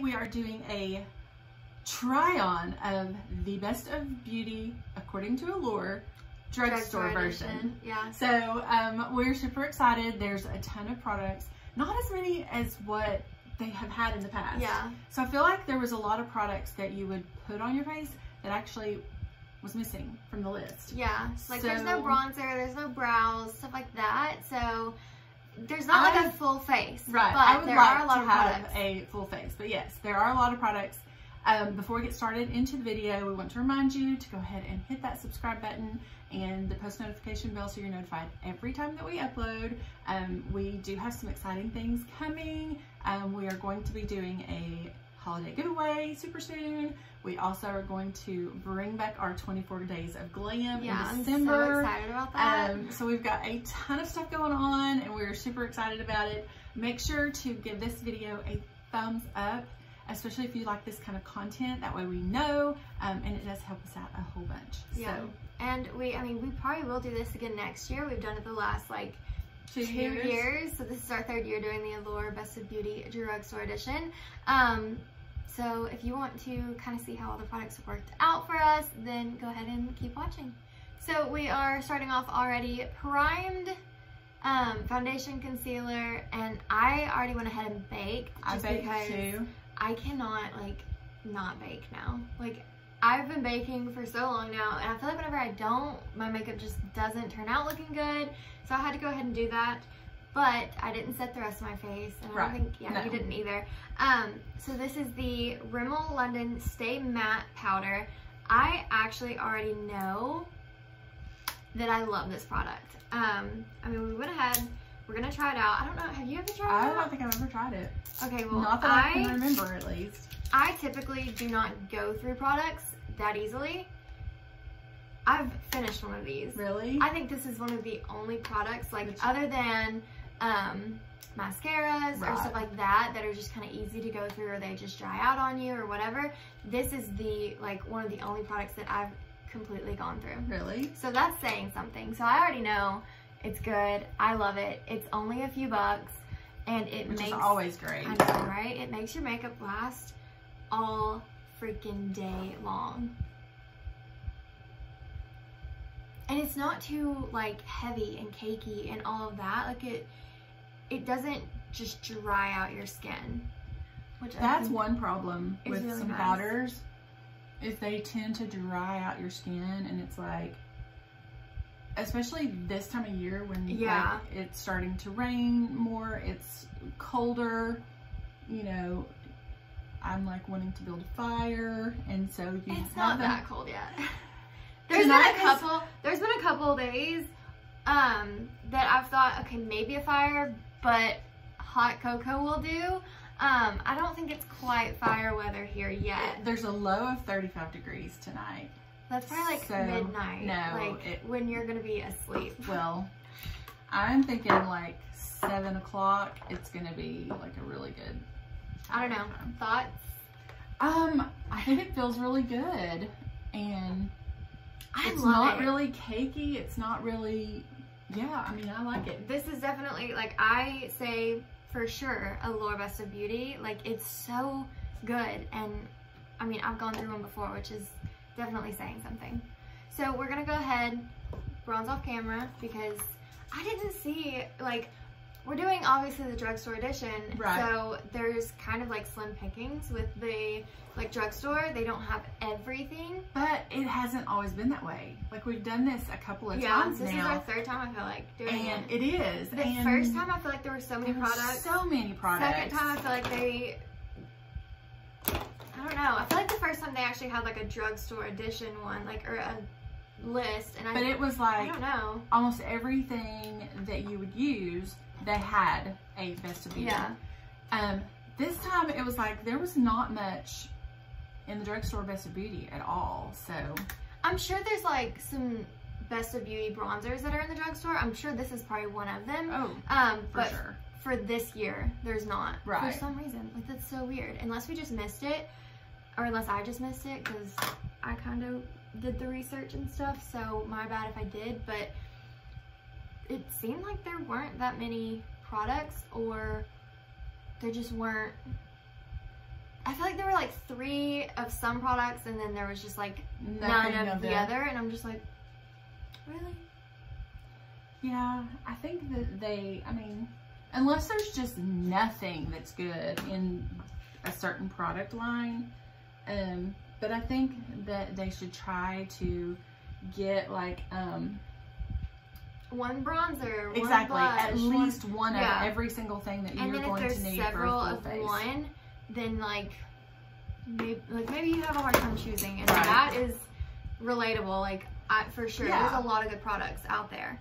we are doing a try-on of the Best of Beauty according to Allure drugstore version. Yeah. So we're super excited. There's a ton of products, not as many as what they have had in the past. Yeah. So I feel like there was a lot of products that you would put on your face that actually was missing from the list. Yeah. Like there's no bronzer, there's no brows, stuff like that. So there's not like a full face. Right. But I would there like are a lot to of have products. a full face. But yes, there are a lot of products. Before we get started into the video, we want to remind you to go ahead and hit that subscribe button and the post notification bell so you're notified every time that we upload. We do have some exciting things coming. We are going to be doing a holiday giveaway super soon. We also are going to bring back our 24 days of glam in December. I'm so excited about that. So we've got a ton of stuff going on and we're super excited about it. Make sure to give this video a thumbs up, especially if you like this kind of content. That way we know, and it does help us out a whole bunch. Yeah. So, and we probably will do this again next year. We've done it the last like 2 years. So this is our 3rd year doing the Allure Best of Beauty Drugstore Edition. So if you want to kind of see how all the products worked out for us, then go ahead and keep watching. So we are starting off already primed, foundation, concealer, and I already went ahead and baked just because too. I cannot like not bake now. Like I've been baking for so long now, and I feel like whenever I don't, my makeup just doesn't turn out looking good. So I had to go ahead and do that. But I didn't set the rest of my face, and I don't think, you didn't either. So this is the Rimmel London Stay Matte Powder. I actually already know that I love this product. I mean, we went ahead, we're gonna try it out. I don't know, have you ever tried it out? I don't think I've ever tried it. Okay, well, not that I can remember at least. I typically do not go through products that easily. I've finished one of these. Really? I think this is one of the only products, like other than mascaras or stuff like that are just kind of easy to go through, or they just dry out on you or whatever. This is the one of the only products that I've completely gone through. Really? So that's saying something. So I already know it's good. I love it. It's only a few bucks, and Which is always great. I know, right? It makes your makeup last all freaking day long. And it's not too like heavy and cakey and all of that. Like it doesn't just dry out your skin. Which that's one problem with really some powders, is they tend to dry out your skin, and it's like, especially this time of year when like, it's starting to rain more, it's colder, you know, I'm like wanting to build a fire, and so it's not that cold yet. There's been a couple days that I've thought, okay, maybe a fire, but hot cocoa will do. I don't think it's quite fire weather here yet. There's a low of 35 degrees tonight. That's probably like midnight. No, like when you're gonna be asleep. Well, I'm thinking like 7 o'clock. It's gonna be like a really good. I don't know. Thoughts? I think it feels really good, and it's not really cakey. It's not really, I mean, I like it. This is definitely, like, I say for sure Allure Best of Beauty. Like, it's so good, and I mean, I've gone through one before, which is definitely saying something. So we're gonna go ahead, bronze off camera, because I didn't see, like, we're doing obviously the drugstore edition, so there's kind of like slim pickings with the like drugstore. They don't have everything, but it hasn't always been that way. Like, we've done this a couple of times this now. is our 3rd time, I feel like, doing it. And it is. The first time I feel like there were so many products. So many products. Second time I feel like I don't know. I feel like the first time they actually had like a drugstore edition one, like, or a list, and but it was like, I don't know, almost everything that you would use, they had a Best of Beauty. Yeah. This time it was like there was not much in the drugstore Best of Beauty at all. So I'm sure there's like some Best of Beauty bronzers that are in the drugstore. I'm sure this is probably one of them. Oh, but sure. For this year, there's not. Right. For some reason. Like, that's so weird. Unless we just missed it, or unless I just missed it, because I kind of did the research and stuff, so my bad if I did, but it seemed like there weren't that many products, or there just weren't I feel like there were like 3 of some products, and then there was just like none of the other, and I'm just like, really? Yeah, I think that they, I mean, unless there's just nothing that's good in a certain product line, but I think that they should try to get like one bronzer, exactly, one blush, at least one of every single thing that you're going to need for a full face. One, then like maybe you have a hard time choosing, and that is relatable. Like for sure, there's a lot of good products out there,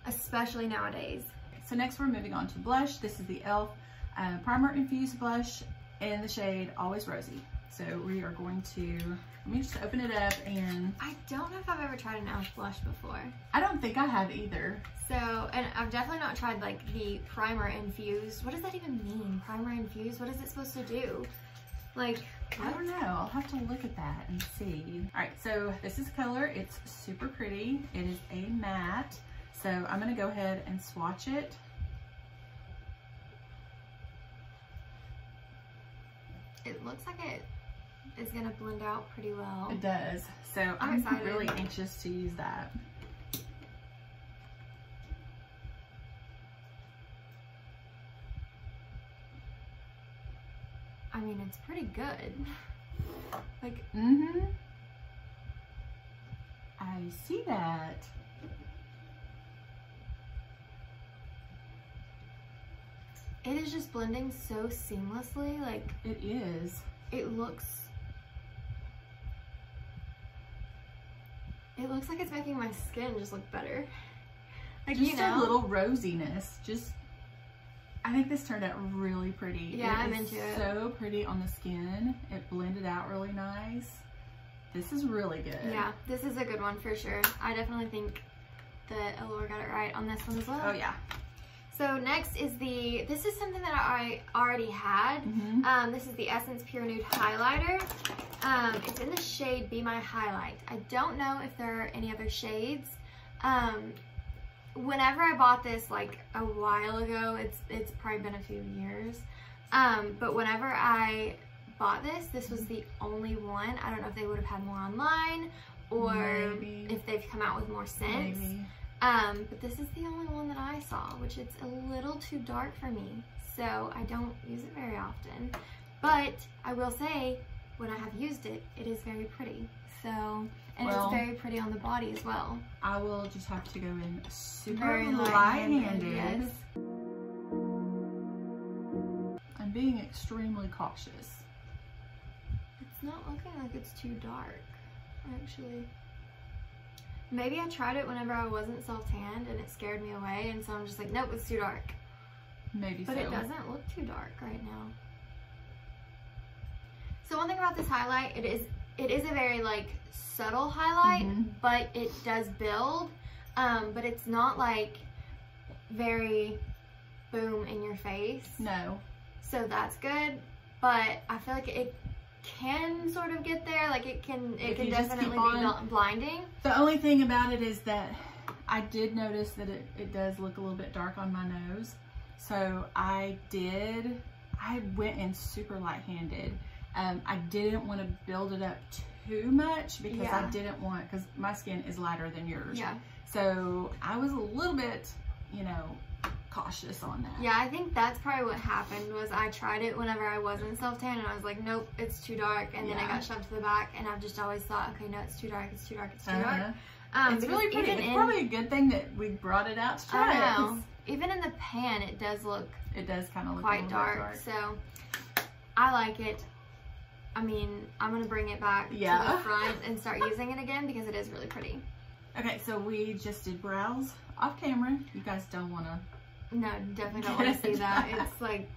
especially nowadays. So next we're moving on to blush. This is the e.l.f. Primer Infused Blush in the shade Always Rosy. So we are going to, let me just open it up, and I don't know if I've ever tried an e.l.f. blush before. I don't think I have either. So, and I've definitely not tried like the Primer Infused. What does that even mean? Primer Infused? What is it supposed to do? Like, what? I don't know. I'll have to look at that and see. All right, so this is color. It's super pretty. It is a matte. So I'm gonna go ahead and swatch it. It looks like it is gonna blend out pretty well. It does. So I'm really anxious to use that. I mean, it's pretty good. Like, I see that. it is just blending so seamlessly. Like, it is. It looks like it's making my skin just look better. Like, just you know, a little rosiness. Just, I think this turned out really pretty. Yeah, I'm into it. So pretty on the skin. It blended out really nice. This is really good. Yeah, this is a good one for sure. I definitely think that Allure got it right on this one as well. Oh yeah. So next is this is something that I already had. This is the Essence Pure Nude Highlighter. It's in the shade Be My Highlight. I don't know if there are any other shades. Whenever I bought this like a while ago, it's probably been a few years. But whenever I bought this was the only one. I don't know if they would have had more online or if they've come out with more since. But this is the only one that I saw, which it's a little too dark for me, so I don't use it very often. But I will say, when I have used it, it is very pretty. So, and it's very pretty on the body as well. I will just have to go in super Very light-handed. Yes. I'm being extremely cautious. It's not looking like it's too dark, actually. Maybe I tried it whenever I wasn't self-tanned and it scared me away, and so I'm just like, nope, it's too dark. Maybe but it doesn't look too dark right now. So one thing about this highlight, it is a very like subtle highlight, but it does build. But it's not like very boom in your face. No. So that's good. But I feel like it can sort of get there. Like it can definitely be blinding. The only thing about it is that I did notice that it does look a little bit dark on my nose. So I went in super light-handed. I didn't want to build it up too much because I didn't want, because my skin is lighter than yours. Yeah. So I was a little bit, you know, cautious on that. Yeah, I think that's probably what happened. Was I tried it whenever I wasn't self-tan and I was like, nope, it's too dark, and then I got shoved to the back, and I've just always thought, okay, no, it's too dark, it's too dark, it's too dark. It's really pretty. It's probably a good thing that we brought it out to try I know. Even in the pan, it does look. It does kind of look quite dark. So I like it. I mean, I'm gonna bring it back to the front and start using it again because it is really pretty. Okay, so we just did brows off camera. You guys don't want to. No, definitely don't want to see that. It's like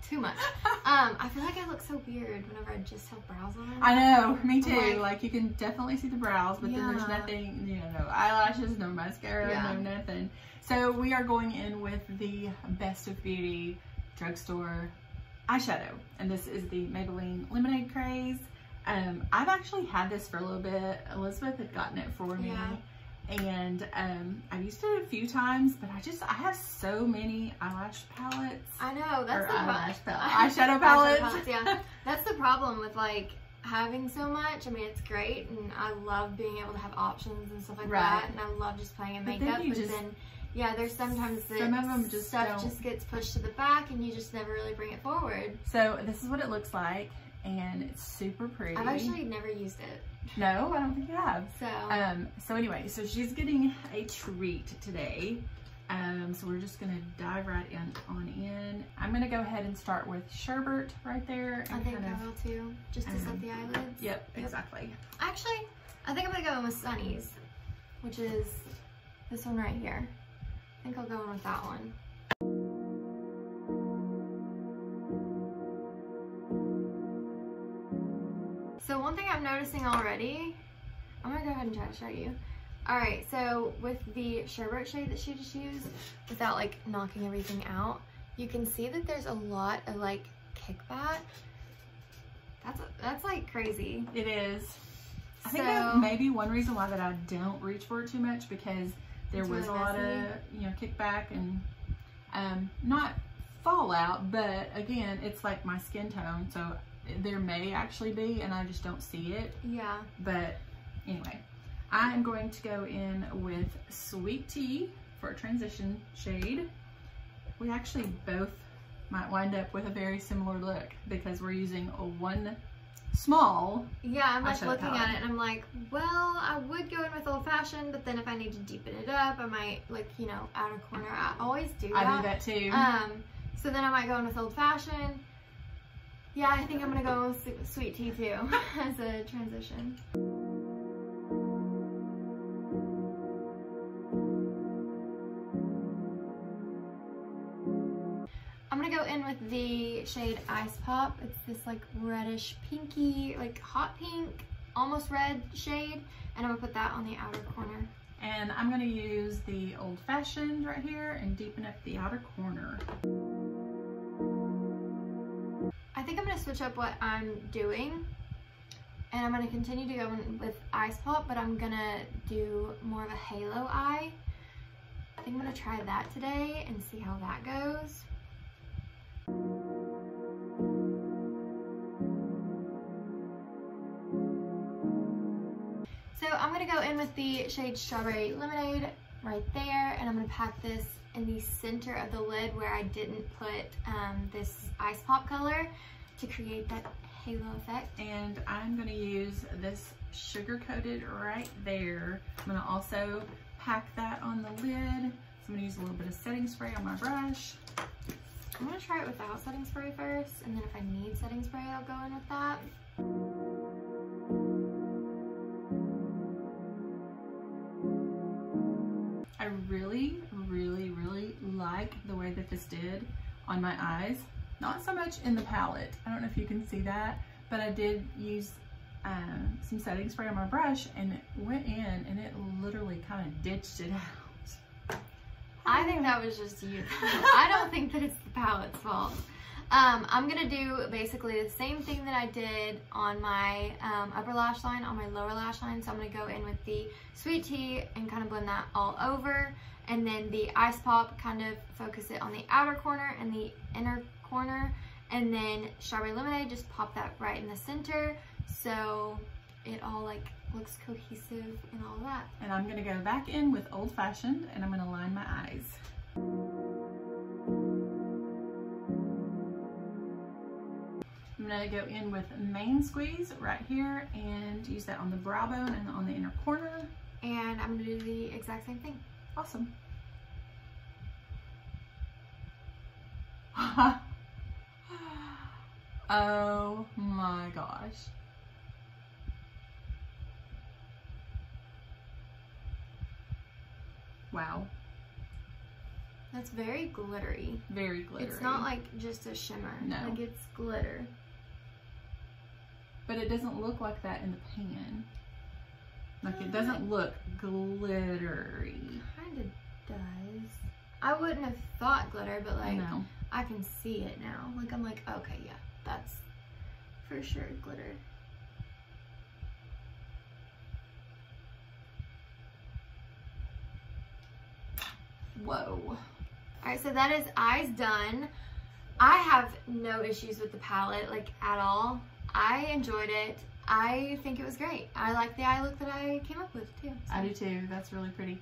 too much. I feel like I look so weird whenever I just have brows on. I know, me too. Like you can definitely see the brows, but then there's nothing, you know, no eyelashes, no mascara, no nothing. So we are going in with the Best of Beauty Drugstore eyeshadow, and this is the Maybelline Lemonade Craze. I've actually had this for a little bit. Elizabeth had gotten it for me, And I've used it a few times, but I have so many eyelash palettes. I know, that's the eyeshadow palettes. Yeah, that's the problem with like having so much. I mean, it's great, and I love being able to have options and stuff like that, and I love just playing in makeup. But then, yeah, there's sometimes that some of them just stuff just gets pushed to the back, and you just never really bring it forward. So this is what it looks like, and it's super pretty. I've actually never used it. No, I don't think you have. So anyway, so she's getting a treat today. So we're just gonna dive right on in. I'm gonna go ahead and start with sherbet right there. And I think I will too, just to set the eyelids. Yep, exactly. Actually, I think I'm gonna go in with Sunny's, which is this one right here. I think I'll go in with that one. So one thing I'm noticing already, I'm gonna go ahead and try to show you. All right, so with the sherbet shade that she just used, without like knocking everything out, you can see that there's a lot of like kickback. That's like crazy. It is. I think that may be one reason why that I don't reach for it too much, because there was a lot of, you know, kickback and not fallout, but again, it's like my skin tone, so there may actually be, and I just don't see it. Yeah. But anyway, I am going to go in with Sweet Tea for a transition shade. We actually both might wind up with a very similar look because we're using a one small. Yeah, I'm like looking at it and I'm like, well, I would go in with Old Fashioned, but then if I need to deepen it up, I might, like, you know, outer corner. I always do that. I do that too. So then I might go in with Old Fashioned. Yeah, I think I'm gonna go with Sweet Tea too as a transition. I'm gonna go in with the shade Ice Pop. It's this like reddish pinky, like hot pink, almost red shade, and I'm gonna put that on the outer corner. And I'm gonna use the Old Fashioned right here and deepen up the outer corner. I think I'm gonna switch up what I'm doing, and I'm gonna continue to go in with Ice Pop, but I'm gonna do more of a halo eye. I think I'm gonna try that today and see how that goes. So I'm gonna go in with the shade Strawberry Lemonade right there, and I'm gonna pack this in the center of the lid where I didn't put this Ice Pop color to create that halo effect. And I'm gonna use this sugar coated right there. I'm gonna also pack that on the lid. So I'm gonna use a little bit of setting spray on my brush. I'm gonna try it without setting spray first, and then if I need setting spray, I'll go in with that. I really, really, really like the way that this did on my eyes. Not so much in the palette. I don't know if you can see that, but I did use some setting spray on my brush, and it went in and it literally kind of ditched it out. I think that was just you. I don't think that it's the palette's fault. I'm gonna do basically the same thing that I did on my upper lash line, on my lower lash line. So I'm gonna go in with the Sweet Tea and kind of blend that all over. And then the Ice Pop, kind of focus it on the outer corner and the inner corner. And then Strawberry Lemonade, just pop that right in the center. So it all like looks cohesive and all that. And I'm gonna go back in with Old Fashioned, and I'm gonna line my eyes. I'm gonna go in with Main Squeeze right here and use that on the brow bone and on the inner corner. And I'm gonna do the exact same thing. Awesome. Oh my gosh. Wow. That's very glittery. Very glittery. It's not like just a shimmer. No. Like it's glitter. But it doesn't look like that in the pan. Like it doesn't look glittery. Kind of does. I wouldn't have thought glitter, but like I can see it now. Like I'm like, okay, yeah, that's for sure glitter. Whoa. All right, so that is eyes done. I have no issues with the palette, like, at all. I enjoyed it. I think it was great. I like the eye look that I came up with too. So. I do too. That's really pretty.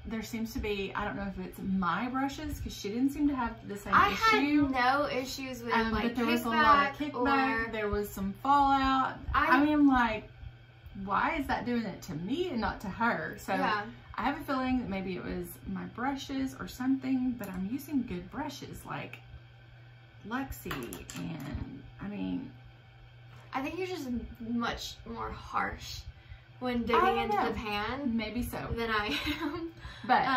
There seems to be, I don't know if it's my brushes, because she didn't seem to have the same issue. I had no issues with like but there was a lot of kickback. There was some fallout. I mean, like, why is that doing it to me and not to her? So yeah. I have a feeling that maybe it was my brushes or something, but I'm using good brushes like Lexi, and I mean, I think you're just much more harsh when digging into the pan. Maybe so. Than I am. But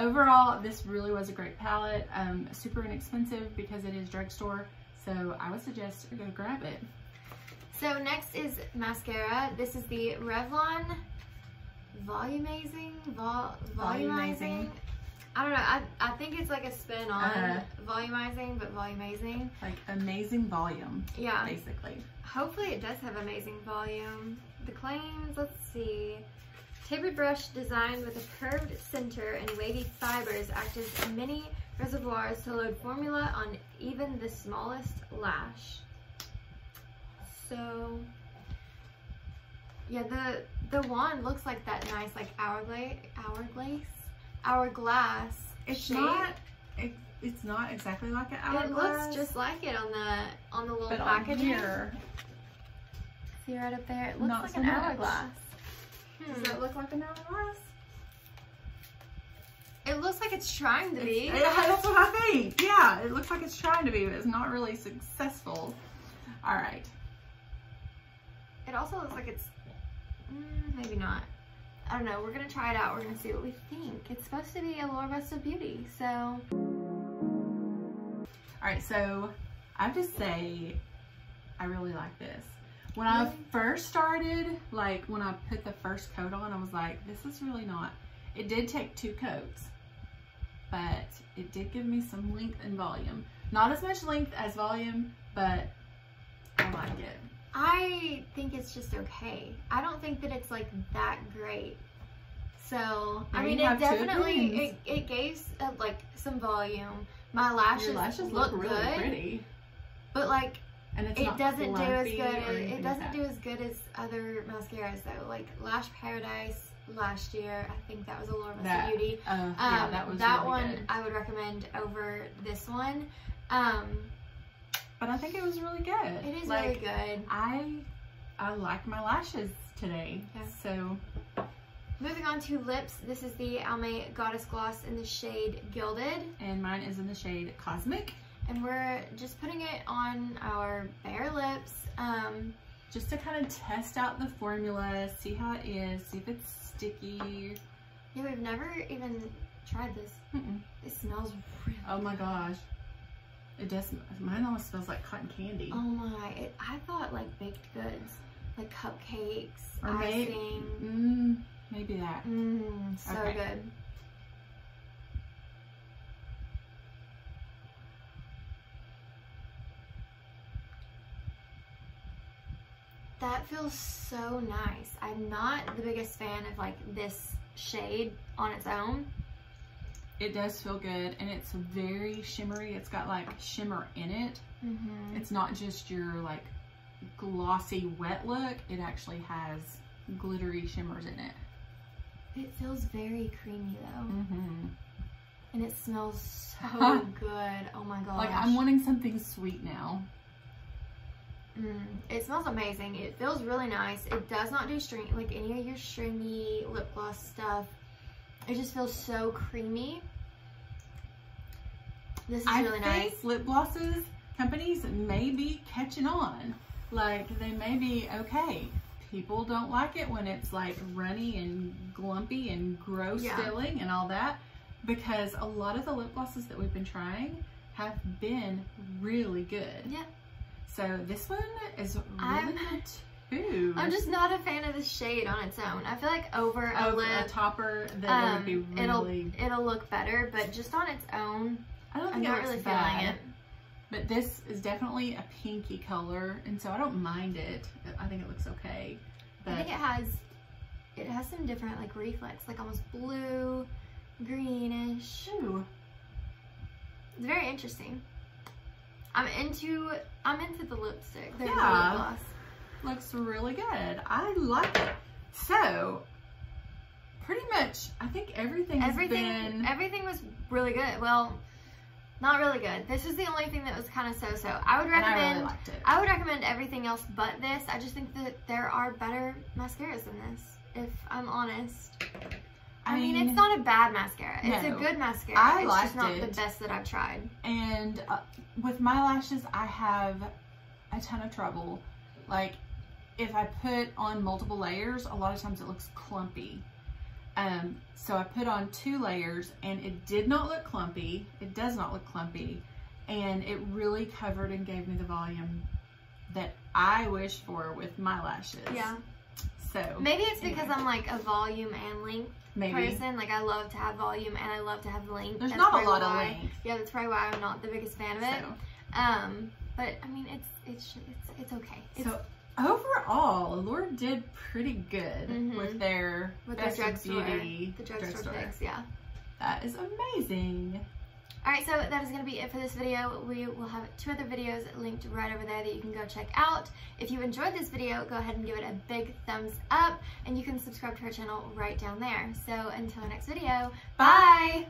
overall, this really was a great palette. Super inexpensive because it is drugstore. So I would suggest go grab it. So next is mascara. This is the Revlon Volumizing. Volumizing. I don't know. I think it's like a spin on volumizing, but volumizing. Like amazing volume. Yeah. Basically. Hopefully it does have amazing volume. The claims, let's see. Tapered brush designed with a curved center and wavy fibers act as mini reservoirs to load formula on even the smallest lash. So, yeah, the wand looks like that nice, like hourglass shape. It's not exactly like an hourglass. It looks just like it on the little but packaging. Here, see right up there, it looks like an hourglass. Does that look like an hourglass? It looks like it's trying to be. That's what I think. Yeah, it looks like it's trying to be, but it's not really successful. All right. It also looks like it's, maybe not. I don't know. We're going to try it out. We're going to see what we think. It's supposed to be Allure Best of Beauty, so. All right, so I have to say, I really like this. When I first started, like when I put the first coat on, I was like, this is really not. It did take 2 coats, but it did give me some length and volume. Not as much length as volume, but I like it. I think it's just okay. I don't think that it's like that great. So, I mean, it definitely, it gave like some volume. My lashes look really good, pretty. But like, and it's it doesn't do as good. It doesn't do as good as other mascaras though. Like Lash Paradise last year, I think that was Allure Best of Beauty. Yeah, that was that really one good. I would recommend over this one. But I think it was really good. It is really good. I like my lashes today. Yeah. So moving on to lips, this is the Almay Goddess Gloss in the shade Gilded. And mine is in the shade Cosmic. And we're just putting it on our bare lips. Just to kind of test out the formula, see how it is, see if it's sticky. Yeah, we've never even tried this. It smells really Oh my gosh. It does. Mine almost smells like cotton candy. Oh my. I thought like baked goods. Like cupcakes, or icing. Maybe that. So good. That feels so nice. I'm not the biggest fan of like this shade on its own. It does feel good, and it's very shimmery. It's got like shimmer in it. It's not just your like glossy wet look. It actually has glittery shimmers in it. It feels very creamy though. And it smells so good. Oh my gosh. Like I'm wanting something sweet now. It smells amazing. It feels really nice. It does not do like any of your stringy lip gloss stuff. It just feels so creamy. This is really nice. I think lip glosses companies may be catching on. Like they may be okay. People don't like it when it's like runny and glumpy and gross feeling and all that, because a lot of the lip glosses that we've been trying have been really good. Yeah. So this one is really good too. I'm just not a fan of the shade on its own. I feel like over a lip, a topper, then it would be really. It'll look better, but just on its own, I don't think I'm not really feeling it. But this is definitely a pinky color, and so I don't mind it. I think it looks okay. But I think it has it has some different like reflex, like almost blue, greenish. Ooh. It's very interesting. I'm into the lipstick. The lip Yeah. gloss. Looks really good. I like it. So, pretty much, I think everything was really good. Well, not really good. This was the only thing that was kind of so-so. I would recommend. And I really liked it. I would recommend everything else but this. I just think that there are better mascaras than this, if I'm honest. I mean, it's not a bad mascara. It's a good mascara. It's just not the best that I've tried. And with my lashes, I have a ton of trouble. Like, if I put on multiple layers, a lot of times it looks clumpy. So I put on 2 layers and it did not look clumpy. It does not look clumpy. And it really covered and gave me the volume that I wish for with my lashes. Yeah. So maybe it's because I'm like a volume and length person. Like, I love to have volume and I love to have length. There's not a lot of length. Yeah, that's probably why I'm not the biggest fan of it. So. But I mean, it's okay. So overall, Allure did pretty good with their Best of Beauty, the drugstore picks. Yeah, that is amazing. All right, so that is going to be it for this video. We will have 2 other videos linked right over there that you can go check out. If you enjoyed this video, go ahead and give it a big thumbs up, and you can subscribe to our channel right down there. So until our next video, bye!